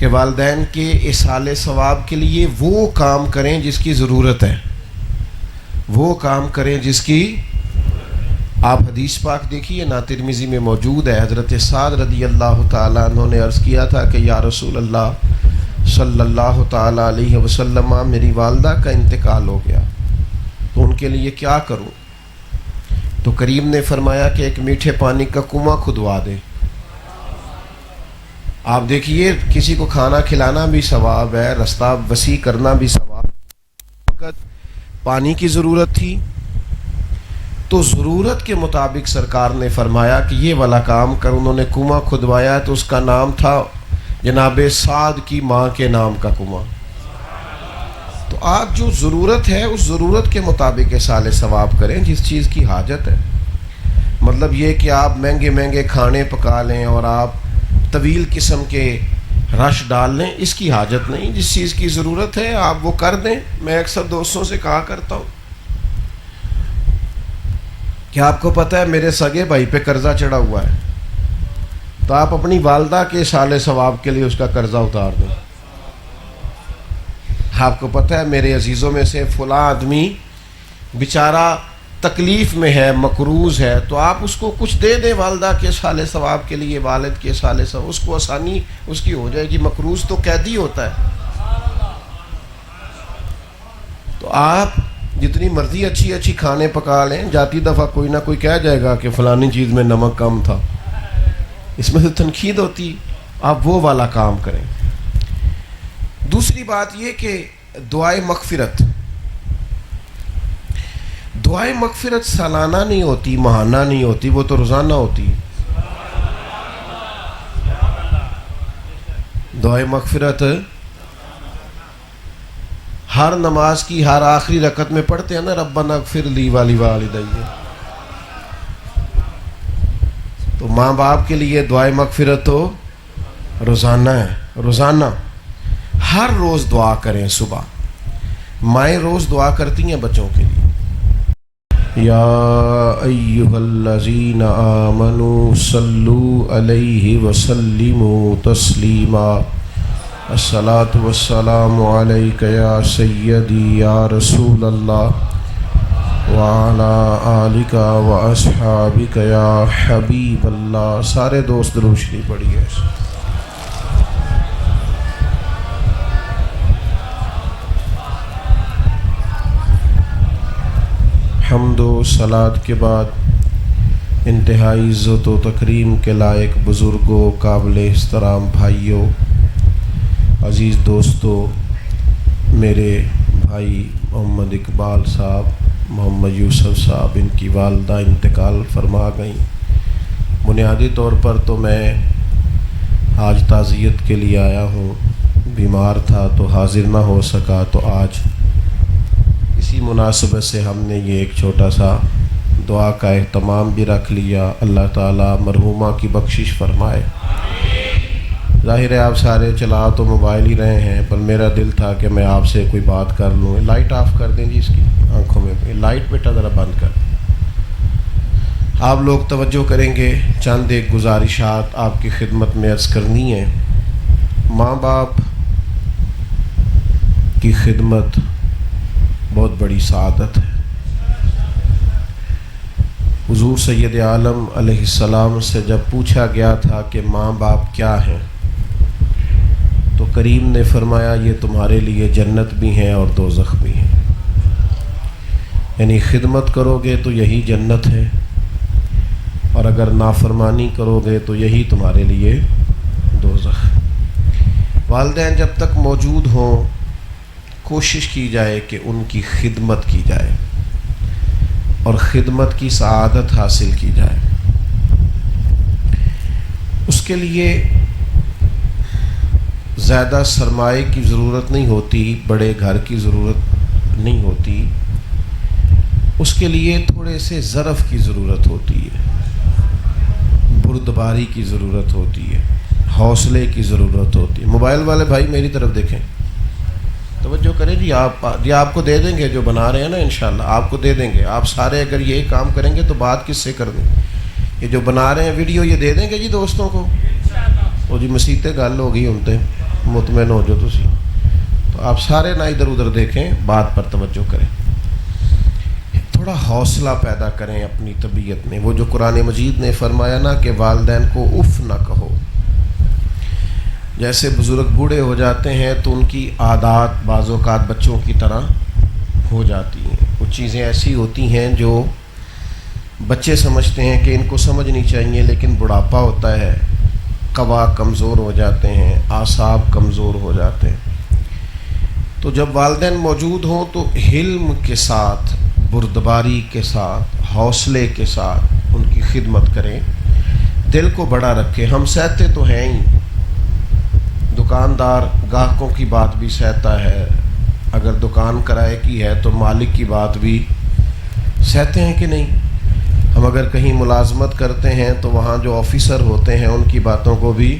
کہ والدین کے ایصال ثواب کے لیے وہ کام کریں جس کی ضرورت ہے، وہ کام کریں جس کی آپ حدیث پاک دیکھیے نا، ترمذی میں موجود ہے. حضرت سعد رضی اللہ تعالیٰ عنہ نے عرض کیا تھا کہ یا رسول اللہ صلی اللہ تعالیٰ علیہ وسلم، میری والدہ کا انتقال ہو گیا تو ان کے لیے کیا کروں؟ تو کریم نے فرمایا کہ ایک میٹھے پانی کا کنواں کھدوا دے. آپ دیکھیے کسی کو کھانا کھلانا بھی ثواب ہے، رستہ وسیع کرنا بھی ثواب. وقت پانی کی ضرورت تھی تو ضرورت کے مطابق سرکار نے فرمایا کہ یہ والا کام کر. انہوں نے کنواں کھدوایا تو اس کا نام تھا جناب سعد کی ماں کے نام کا کنواں. تو آپ جو ضرورت ہے اس ضرورت کے مطابق ایصال ثواب کریں جس چیز کی حاجت ہے. مطلب یہ کہ آپ مہنگے مہنگے کھانے پکا لیں اور آپ طویل قسم کے رش ڈال لیں، اس کی حاجت نہیں. جس چیز کی ضرورت ہے آپ وہ کر دیں. میں اکثر دوستوں سے کہا کرتا ہوں کہ آپ کو پتہ ہے میرے سگے بھائی پہ قرضہ چڑھا ہوا ہے، تو آپ اپنی والدہ کے ایصال ثواب کے لیے اس کا قرضہ اتار دیں. آپ کو پتہ ہے میرے عزیزوں میں سے فلاں آدمی بیچارہ تکلیف میں ہے، مقروض ہے، تو آپ اس کو کچھ دے دیں والدہ کے ایصال ثواب کے لیے، والد کے ایصال ثواب، اس کو آسانی اس کی ہو جائے گی. مقروض تو قیدی ہوتا ہے. تو آپ جتنی مرضی اچھی اچھی کھانے پکا لیں، جاتی دفعہ کوئی نہ کوئی کہہ جائے گا کہ فلانی چیز میں نمک کم تھا، اس میں تو تنقید ہوتی. آپ وہ والا کام کریں. دوسری بات یہ کہ دعائے مغفرت، دعائے مغفرت سالانہ نہیں ہوتی، ماہانہ نہیں ہوتی، وہ تو روزانہ ہوتی. دعائے مغفرت ہر نماز کی ہر آخری رکعت میں پڑھتے ہیں نا، ربنا اغفر لی والی والدی. تو ماں باپ کے لیے دعائے مغفرت تو روزانہ ہے. روزانہ ہر روز دعا کریں. صبح مائیں روز دعا کرتی ہیں بچوں کے لیے، یا ایھا الذین آمنوا صلوا علیہ وسلموا تسلیما، الصلاۃ والسلام علیک یا سیدی یا رسول اللہ وعلی آلک واصحابک یا حبیب اللہ. سارے دوست درود شریف پڑھیے. حمد و صلات کے بعد انتہائی عزت و تکریم کے لائق بزرگوں، قابل احترام بھائیوں، عزیز دوستو، میرے بھائی محمد اقبال صاحب، محمد یوسف صاحب، ان کی والدہ انتقال فرما گئیں. بنیادی طور پر تو میں آج تعزیت کے لیے آیا ہوں. بیمار تھا تو حاضر نہ ہو سکا، تو آج اسی مناسبت سے ہم نے یہ ایک چھوٹا سا دعا کا اہتمام بھی رکھ لیا. اللہ تعالیٰ مرحومہ کی بخشش فرمائے. ظاہر ہے آپ سارے چلا تو موبائل ہی رہے ہیں، پر میرا دل تھا کہ میں آپ سے کوئی بات کر لوں. لائٹ آف کر دیں جی، اس کی آنکھوں میں لائٹ بیٹا ذرا بند کر. آپ لوگ توجہ کریں گے، چند ایک گزارشات آپ کی خدمت میں عرض کرنی ہے. ماں باپ کی خدمت بہت بڑی سعادت ہے. حضور سید عالم علیہ السلام سے جب پوچھا گیا تھا کہ ماں باپ کیا ہیں، تو کریم نے فرمایا یہ تمہارے لیے جنت بھی ہیں اور دوزخ بھی ہیں. یعنی خدمت کرو گے تو یہی جنت ہے، اور اگر نافرمانی کرو گے تو یہی تمہارے لیے دوزخ. والدین جب تک موجود ہوں کوشش کی جائے کہ ان کی خدمت کی جائے اور خدمت کی سعادت حاصل کی جائے. اس کے لیے زیادہ سرمایے کی ضرورت نہیں ہوتی، بڑے گھر کی ضرورت نہیں ہوتی. اس کے لیے تھوڑے سے ظرف کی ضرورت ہوتی ہے، بردباری کی ضرورت ہوتی ہے، حوصلے کی ضرورت ہوتی ہے. موبائل والے بھائی میری طرف دیکھیں، توجہ کریں جی. آپ کو دے دیں گے، جو بنا رہے ہیں نا انشاءاللہ آپ کو دے دیں گے. آپ سارے اگر یہ کام کریں گے تو بات کس سے کر دیں؟ یہ جو بنا رہے ہیں ویڈیو یہ دے دیں گے جی دوستوں کو. وہ جی مسیطیں گل ہو گئی ہوں تے مطمئن ہو جو تسی تو آپ سارے نہ ادھر ادھر دیکھیں، بات پر توجہ کریں، تھوڑا حوصلہ پیدا کریں اپنی طبیعت میں۔ وہ جو قرآن مجید نے فرمایا نا کہ والدین کو اف نہ کہو، جیسے بزرگ بوڑھے ہو جاتے ہیں تو ان کی عادات بعض اوقات بچوں کی طرح ہو جاتی ہیں، کچھ چیزیں ایسی ہوتی ہیں جو بچے سمجھتے ہیں کہ ان کو سمجھنی چاہیے، لیکن بڑھاپا ہوتا ہے، قوا کمزور ہو جاتے ہیں، اعصاب کمزور ہو جاتے ہیں۔ تو جب والدین موجود ہوں تو حلم کے ساتھ، بردباری کے ساتھ، حوصلے کے ساتھ ان کی خدمت کریں، دل کو بڑا رکھیں۔ ہم سہتے تو ہیں ہی، دکاندار گاہکوں کی بات بھی سہتا ہے، اگر دکان کرائے کی ہے تو مالک کی بات بھی سہتے ہیں کہ نہیں؟ ہم اگر کہیں ملازمت کرتے ہیں تو وہاں جو آفیسر ہوتے ہیں ان کی باتوں کو بھی،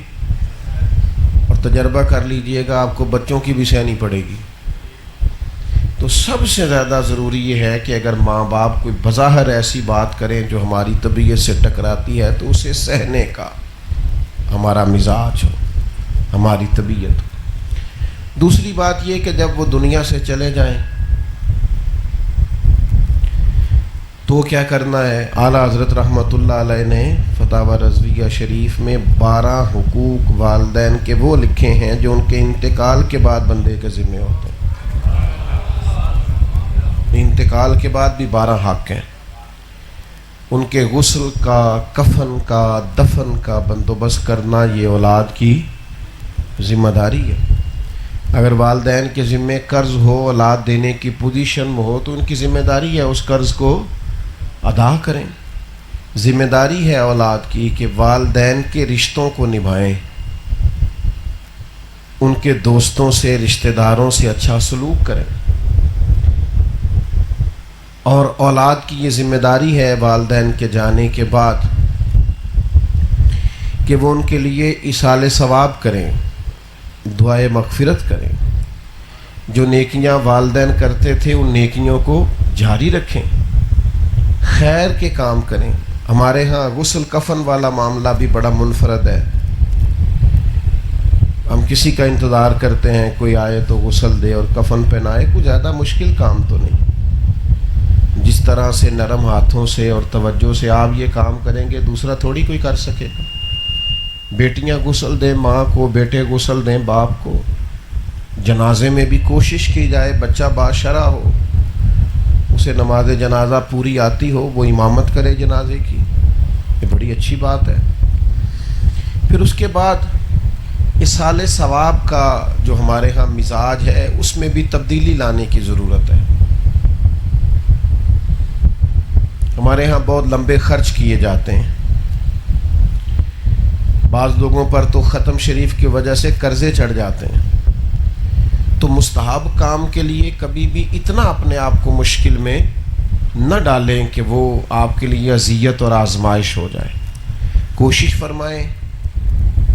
اور تجربہ کر لیجئے گا آپ کو بچوں کی بھی سہنی پڑے گی۔ تو سب سے زیادہ ضروری یہ ہے کہ اگر ماں باپ کوئی بظاہر ایسی بات کریں جو ہماری طبیعت سے ٹکراتی ہے تو اسے سہنے کا ہمارا مزاج ہو، ہماری طبیعت ہو۔ دوسری بات یہ کہ جب وہ دنیا سے چلے جائیں تو کیا کرنا ہے؟ اعلیٰ حضرت رحمۃ اللہ علیہ نے فتاوی رضویہ شریف میں 12 حقوق والدین کے وہ لکھے ہیں جو ان کے انتقال کے بعد بندے کے ذمہ ہوتے ہیں۔ انتقال کے بعد بھی 12 حق ہیں، ان کے غسل کا، کفن کا، دفن کا بندوبست کرنا یہ اولاد کی ذمہ داری ہے۔ اگر والدین کے ذمہ قرض ہو، اولاد دینے کی پوزیشن میں ہو تو ان کی ذمہ داری ہے اس قرض کو ادا کریں۔ ذمہ داری ہے اولاد کی کہ والدین کے رشتوں کو نبھائیں، ان کے دوستوں سے، رشتہ داروں سے اچھا سلوک کریں، اور اولاد کی یہ ذمہ داری ہے والدین کے جانے کے بعد کہ وہ ان کے لیے ایصال ثواب کریں، دعائے مغفرت کریں، جو نیکیاں والدین کرتے تھے ان نیکیوں کو جاری رکھیں، خیر کے کام کریں۔ ہمارے ہاں غسل کفن والا معاملہ بھی بڑا منفرد ہے، ہم کسی کا انتظار کرتے ہیں کوئی آئے تو غسل دے اور کفن پہنائے، کوئی زیادہ مشکل کام تو نہیں۔ جس طرح سے نرم ہاتھوں سے اور توجہ سے آپ یہ کام کریں گے دوسرا تھوڑی کوئی کر سکے گا۔ بیٹیاں غسل دیں ماں کو، بیٹے غسل دیں باپ کو، جنازے میں بھی کوشش کی جائے بچہ باشرہ ہو، اسے نماز جنازہ پوری آتی ہو، وہ امامت کرے جنازے کی، یہ بڑی اچھی بات ہے۔ پھر اس کے بعد ایصال ثواب کا جو ہمارے ہاں مزاج ہے اس میں بھی تبدیلی لانے کی ضرورت ہے۔ ہمارے ہاں بہت لمبے خرچ کیے جاتے ہیں، بعض لوگوں پر تو ختم شریف کی وجہ سے قرضے چڑھ جاتے ہیں۔ تو مستحب کام کے لیے کبھی بھی اتنا اپنے آپ کو مشکل میں نہ ڈالیں کہ وہ آپ کے لیے اذیت اور آزمائش ہو جائے۔ کوشش فرمائیں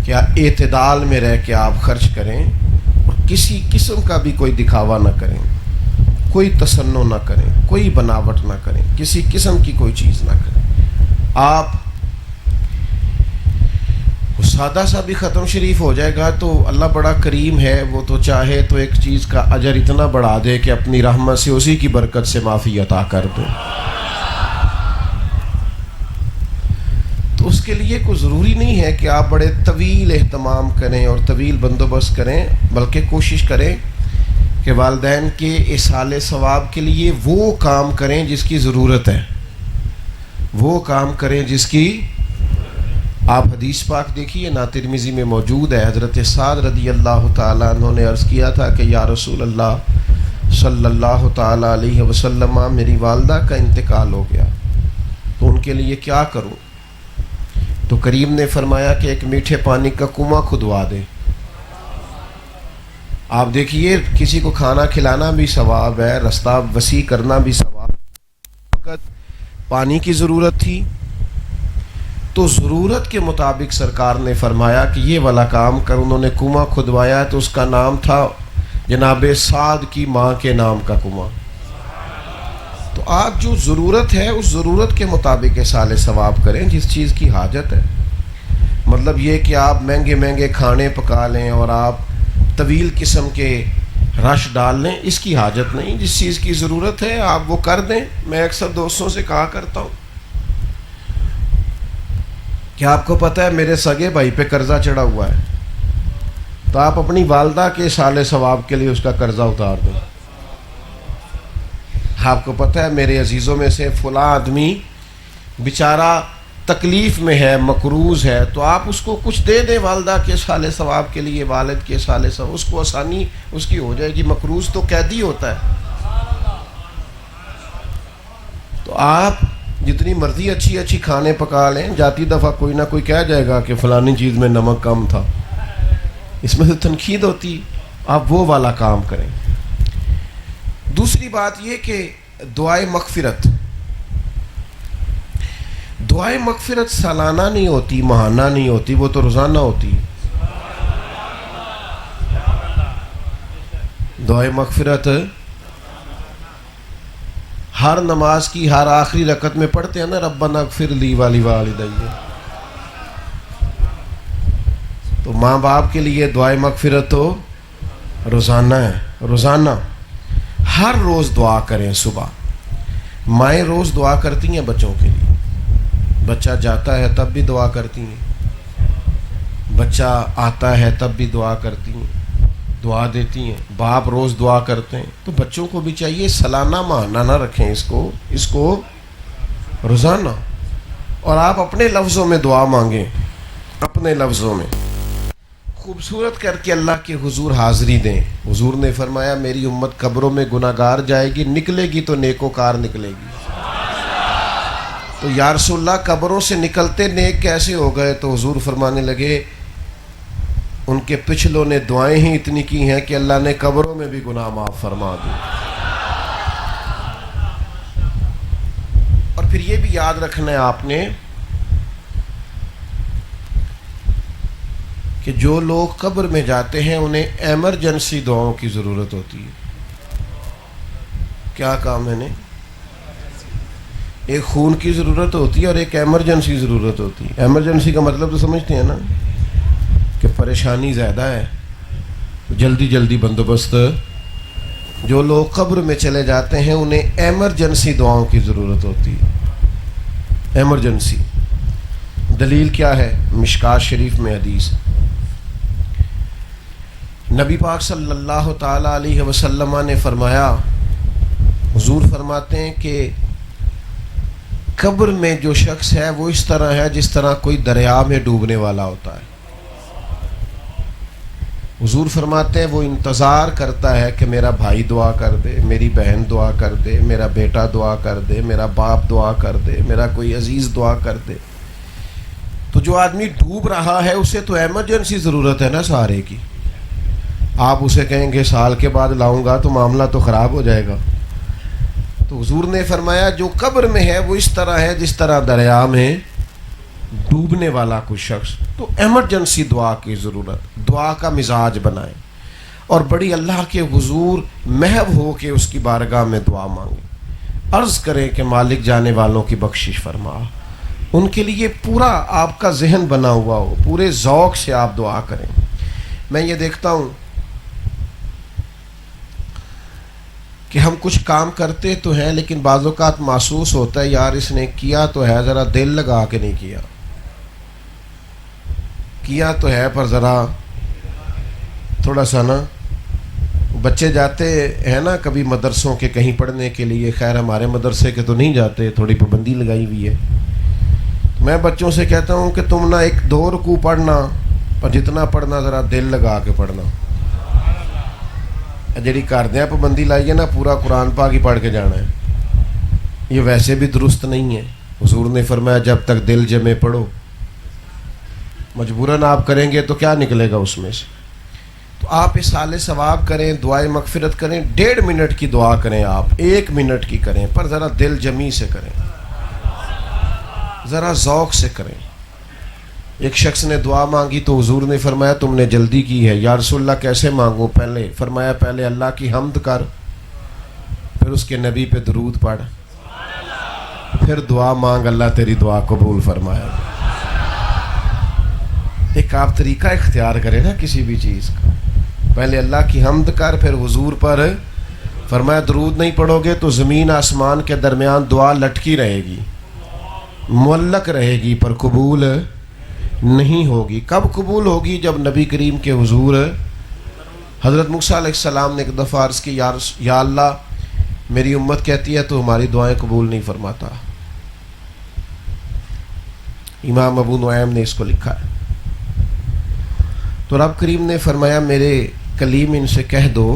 کہ اعتدال میں رہ کے آپ خرچ کریں اور کسی قسم کا بھی کوئی دکھاوا نہ کریں، کوئی تصنع نہ کریں، کوئی بناوٹ نہ کریں، کسی قسم کی کوئی چیز نہ کریں۔ آپ سادہ سا بھی ختم شریف ہو جائے گا تو اللہ بڑا کریم ہے، وہ تو چاہے تو ایک چیز کا اجر اتنا بڑھا دے کہ اپنی رحمت سے اسی کی برکت سے معافی عطا کر دے۔ تو اس کے لیے کوئی ضروری نہیں ہے کہ آپ بڑے طویل اہتمام کریں اور طویل بندوبست کریں، بلکہ کوشش کریں کہ والدین کے ایصال ثواب کے لیے وہ کام کریں جس کی ضرورت ہے، وہ کام کریں جس کی۔ آپ حدیث پاک دیکھیے نا، ترمذی میں موجود ہے، حضرت سعد رضی اللہ تعالیٰ عنہ نے عرض کیا تھا کہ یا رسول اللہ صلی اللہ تعالیٰ علیہ وسلم، میری والدہ کا انتقال ہو گیا تو ان کے لیے کیا کروں؟ تو کریم نے فرمایا کہ ایک میٹھے پانی کا کنواں کھدوا دے۔ آپ دیکھیے کسی کو کھانا کھلانا بھی ثواب ہے، رستہ وسیع کرنا بھی ثواب ہے۔ وقت پانی کی ضرورت تھی تو ضرورت کے مطابق سرکار نے فرمایا کہ یہ والا کام کر، انہوں نے کنواں کھدوایا تو اس کا نام تھا جناب سعد کی ماں کے نام کا کنواں۔ تو آپ جو ضرورت ہے اس ضرورت کے مطابق ایصال ثواب کریں جس چیز کی حاجت ہے۔ مطلب یہ کہ آپ مہنگے مہنگے کھانے پکا لیں اور آپ طویل قسم کے رش ڈال لیں، اس کی حاجت نہیں. جس چیز کی ضرورت ہے آپ وہ کر دیں. میں اکثر دوستوں سے کہا کرتا ہوں کہ آپ کو پتہ ہے میرے سگے بھائی پہ قرضہ چڑھا ہوا ہے، تو آپ اپنی والدہ کے سال ثواب کے لیے اس کا قرضہ اتار دیں. آپ کو پتہ ہے میرے عزیزوں میں سے فلاں آدمی بیچارہ تکلیف میں ہے، مقروض ہے، تو آپ اس کو کچھ دے دیں والدہ کے سال ثواب کے لیے، والد کے سال ثواب، اس کو آسانی اس کی ہو جائے گی. مقروض تو قیدی ہوتا ہے. تو آپ جتنی مرضی اچھی اچھی کھانے پکا لیں، جاتی دفعہ کوئی نہ کوئی کہہ جائے گا کہ فلانی چیز میں نمک کم تھا، اس میں تو تنقید ہوتی. آپ وہ والا کام کریں. دوسری بات یہ کہ دعائے مغفرت، دعائے مغفرت سالانہ نہیں ہوتی، ماہانہ نہیں ہوتی، وہ تو روزانہ ہوتی. دعائے مغفرت ہر نماز کی ہر آخری رکعت میں پڑھتے ہیں نا، ربنا اغفر لی والی والدی. تو ماں باپ کے لیے دعائے مغفرت تو روزانہ ہے. روزانہ ہر روز دعا کریں. صبح مائیں روز دعا کرتی ہیں بچوں کے لیے. بچہ جاتا ہے تب بھی دعا کرتی ہیں، بچہ آتا ہے تب بھی دعا کرتی ہیں، دعا دیتی ہیں. باپ روز دعا کرتے ہیں. تو بچوں کو بھی چاہیے سالانہ ماہانہ نہ رکھیں اس کو روزانہ. اور آپ اپنے لفظوں میں دعا مانگیں، اپنے لفظوں میں خوبصورت کر کے اللہ کے حضور حاضری دیں. حضور نے فرمایا میری امت قبروں میں گناہگار جائے گی، نکلے گی تو نیکوکار نکلے گی. تو یا رسول اللہ قبروں سے نکلتے نیک کیسے ہو گئے؟ تو حضور فرمانے لگے ان کے پچھلوں نے دعائیں ہی اتنی کی ہیں کہ اللہ نے قبروں میں بھی گناہ معاف فرما دی. اور پھر یہ بھی یاد رکھنا ہے آپ نے کہ جو لوگ قبر میں جاتے ہیں انہیں ایمرجنسی دعاؤں کی ضرورت ہوتی ہے. کیا کام ہے نے؟ ایک خون کی ضرورت ہوتی ہے اور ایک ایمرجنسی ضرورت ہوتی ہے. ایمرجنسی کا مطلب تو سمجھتے ہیں نا کہ پریشانی زیادہ ہے، جلدی جلدی بندوبست. جو لوگ قبر میں چلے جاتے ہیں انہیں ایمرجنسی دعاؤں کی ضرورت ہوتی ہے. ایمرجنسی دلیل کیا ہے؟ مشکات شریف میں حدیث، نبی پاک صلی اللہ تعالی علیہ وسلم نے فرمایا، حضور فرماتے ہیں کہ قبر میں جو شخص ہے وہ اس طرح ہے جس طرح کوئی دریا میں ڈوبنے والا ہوتا ہے. حضور فرماتے ہیں وہ انتظار کرتا ہے کہ میرا بھائی دعا کر دے، میری بہن دعا کر دے، میرا بیٹا دعا کر دے، میرا باپ دعا کر دے، میرا کوئی عزیز دعا کر دے. تو جو آدمی ڈوب رہا ہے اسے تو ایمرجنسی ضرورت ہے نا سہارے کی. آپ اسے کہیں گے سال کے بعد لاؤں گا تو معاملہ تو خراب ہو جائے گا. تو حضور نے فرمایا جو قبر میں ہے وہ اس طرح ہے جس طرح دریا میں ڈوبنے والا کوئی شخص. تو ایمرجنسی دعا کی ضرورت، دعا کا مزاج بنائیں اور بڑی اللہ کے حضور محو ہو کے اس کی بارگاہ میں دعا مانگیں. عرض کریں کہ مالک جانے والوں کی بخشش فرما. ان کے لیے پورا آپ کا ذہن بنا ہوا ہو، پورے ذوق سے آپ دعا کریں. میں یہ دیکھتا ہوں کہ ہم کچھ کام کرتے تو ہیں لیکن بعض اوقات محسوس ہوتا ہے یار اس نے کیا تو ہے، ذرا دل لگا کے نہیں کیا تو ہے پر ذرا تھوڑا سا نا. بچے جاتے ہیں نا کبھی مدرسوں کے کہیں پڑھنے کے لیے، خیر ہمارے مدرسے کے تو نہیں جاتے، تھوڑی پابندی لگائی ہوئی ہے. میں بچوں سے کہتا ہوں کہ تم نہ 1-2 رکوع پڑھنا، پر جتنا پڑھنا ذرا دل لگا کے پڑھنا. جڑی کردیا پابندی لائی ہے نا پورا قرآن پاک ہی پڑھ کے جانا ہے، یہ ویسے بھی درست نہیں ہے. حضور نے فرمایا جب تک دل جمے پڑھو. مجبوراً آپ کریں گے تو کیا نکلے گا اس میں سے. تو آپ اس حال ثواب کریں، دعائے مغفرت کریں. 1.5 منٹ کی دعا کریں، آپ 1 منٹ کی کریں، پر ذرا دل جمی سے کریں، ذرا ذوق سے کریں. ایک شخص نے دعا مانگی تو حضور نے فرمایا تم نے جلدی کی ہے. یا رسول اللہ کیسے مانگوں؟ پہلے فرمایا پہلے اللہ کی حمد کر، پھر اس کے نبی پہ درود پڑھ، پھر دعا مانگ، اللہ تیری دعا قبول فرمایا. ایک آپ طریقہ اختیار کریں نا کسی بھی چیز کا. پہلے اللہ کی حمد کر، پھر حضور پر فرمایا درود نہیں پڑھو گے تو زمین آسمان کے درمیان دعا لٹکی رہے گی، معلق رہے گی، پر قبول نہیں ہوگی۔ کب قبول ہوگی؟ جب نبی کریم کے حضور حضرت موسیٰ علیہ السلام نے ایک دفعہ عرض کی، یا اللہ میری امت کہتی ہے تو ہماری دعائیں قبول نہیں فرماتا۔ امام ابو نعیم نے اس کو لکھا ہے۔ تو رب کریم نے فرمایا میرے کلیم ان سے کہہ دو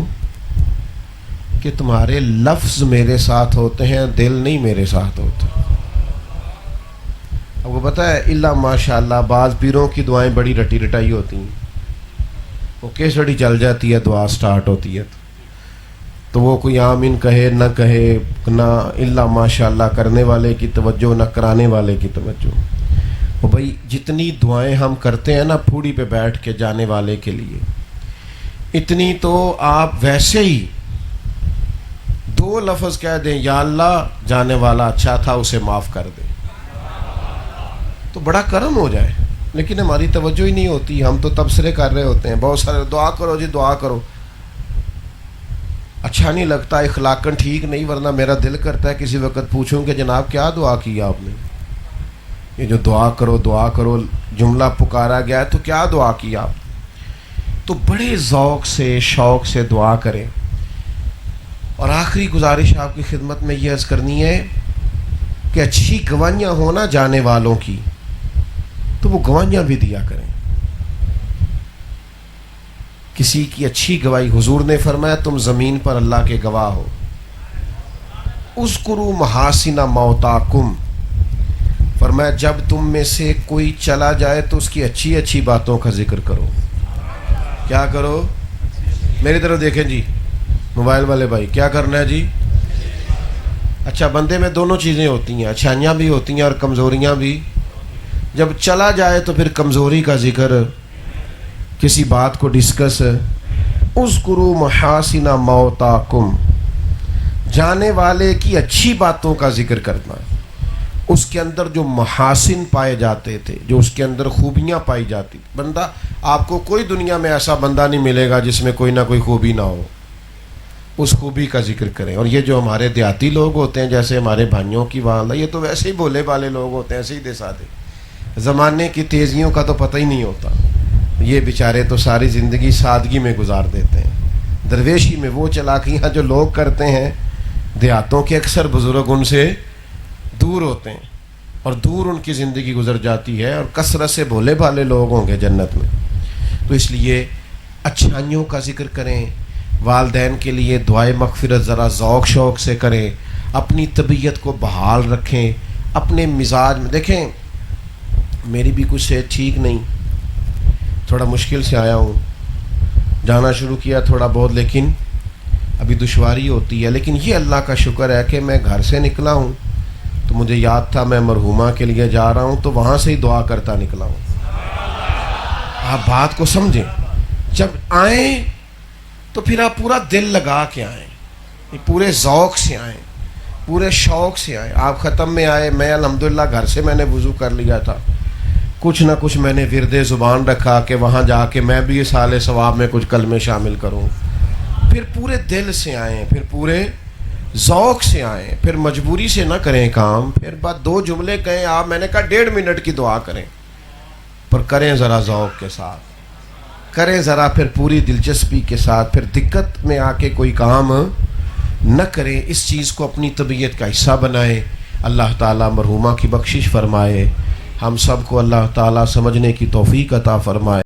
کہ تمہارے لفظ میرے ساتھ ہوتے ہیں، دل نہیں میرے ساتھ ہوتے۔ اب کو پتہ ہے اللہ ماشاءاللہ بعض پیروں کی دعائیں بڑی رٹی رٹائی ہوتی ہیں، وہ کیسڑی چل جاتی ہے، دعا سٹارٹ ہوتی ہے تو وہ کوئی آمین کہے نہ کہے، نہ اللہ ماشاءاللہ کرنے والے کی توجہ نہ کرانے والے کی توجہ۔ وہ بھائی جتنی دعائیں ہم کرتے ہیں نا پھوڑی پہ بیٹھ کے جانے والے کے لیے، اتنی تو آپ ویسے ہی 2 لفظ کہہ دیں، یا اللہ جانے والا اچھا تھا اسے معاف کر دے، تو بڑا کرم ہو جائے۔ لیکن ہماری توجہ ہی نہیں ہوتی، ہم تو تبصرے کر رہے ہوتے ہیں، بہت سارے دعا کرو جی دعا کرو، اچھا نہیں لگتا، اخلاقاً ٹھیک نہیں، ورنہ میرا دل کرتا ہے کسی وقت پوچھوں کہ جناب کیا دعا کی آپ نے؟ یہ جو دعا کرو جملہ پکارا گیا ہے تو کیا دعا کی آپ؟ تو بڑے ذوق سے شوق سے دعا کریں۔ اور آخری گزارش آپ کی خدمت میں یہ عرض کرنی ہے کہ اچھی گواہیاں ہونا جانے والوں کی، تو وہ گواہیاں بھی دیا کریں۔ کسی کی اچھی گواہی، حضور نے فرمایا تم زمین پر اللہ کے گواہ ہو، اذکروا محاسن موتاکم، فرمایا جب تم میں سے کوئی چلا جائے تو اس کی اچھی اچھی باتوں کا ذکر کرو۔ کیا کرو؟ میری طرف دیکھیں جی موبائل والے بھائی، کیا کرنا ہے جی؟ اچھا بندے میں دونوں چیزیں ہوتی ہیں، اچھائیاں بھی ہوتی ہیں اور کمزوریاں بھی۔ جب چلا جائے تو پھر کمزوری کا ذکر، کسی بات کو ڈسکس، اذکروا محاسن موتاکم، جانے والے کی اچھی باتوں کا ذکر کرنا، اس کے اندر جو محاسن پائے جاتے تھے، جو اس کے اندر خوبیاں پائی جاتی۔ بندہ آپ کو کوئی دنیا میں ایسا بندہ نہیں ملے گا جس میں کوئی نہ کوئی خوبی نہ ہو، اس خوبی کا ذکر کریں۔ اور یہ جو ہمارے دیہاتی لوگ ہوتے ہیں جیسے ہمارے بھائیوں کی وہاں، یہ تو ویسے ہی بولے والے لوگ ہوتے ہیں، سیدھے سادھے، زمانے کی تیزیوں کا تو پتہ ہی نہیں ہوتا، یہ بیچارے تو ساری زندگی سادگی میں گزار دیتے ہیں۔ درویشی میں وہ چلاکیاں جو لوگ کرتے ہیں، دیہاتوں کے اکثر بزرگ ان سے دور ہوتے ہیں اور دور ان کی زندگی گزر جاتی ہے، اور کثرت سے بھولے بھالے لوگ ہوں گے جنت میں۔ تو اس لیے اچھائیوں کا ذکر کریں، والدین کے لیے دعائے مغفرت ذرا ذوق شوق سے کریں، اپنی طبیعت کو بحال رکھیں، اپنے مزاج میں دیکھیں میری بھی کچھ صحت ٹھیک نہیں، تھوڑا مشکل سے آیا ہوں، جانا شروع کیا تھوڑا بہت، لیکن ابھی دشواری ہوتی ہے، لیکن یہ اللہ کا شکر ہے کہ میں گھر سے نکلا ہوں تو مجھے یاد تھا میں مرحومہ کے لیے جا رہا ہوں، تو وہاں سے ہی دعا کرتا نکلا ہوں۔ آپ بات کو سمجھیں، جب آئیں تو پھر آپ پورا دل لگا کے آئیں، پورے ذوق سے آئیں، پورے شوق سے آئیں۔ آپ ختم میں آئے، میں الحمدللہ گھر سے میں نے وضو کر لیا تھا، کچھ نہ کچھ میں نے ورد زبان رکھا کہ وہاں جا کے میں بھی اس حال ثواب میں کچھ کلمے شامل کروں۔ پھر پورے دل سے آئیں، پھر پورے ذوق سے آئیں، پھر مجبوری سے نہ کریں کام، پھر بات 2 جملے کہیں آپ، میں نے کہا 1.5 منٹ کی دعا کریں، پر کریں ذرا ذوق کے ساتھ، کریں ذرا پھر پوری دلچسپی کے ساتھ، پھر دقت میں آ کے کوئی کام نہ کریں۔ اس چیز کو اپنی طبیعت کا حصہ بنائیں۔ اللہ تعالیٰ مرحومہ کی بخشش فرمائے، ہم سب کو اللہ تعالیٰ سمجھنے کی توفیق عطا فرمائے۔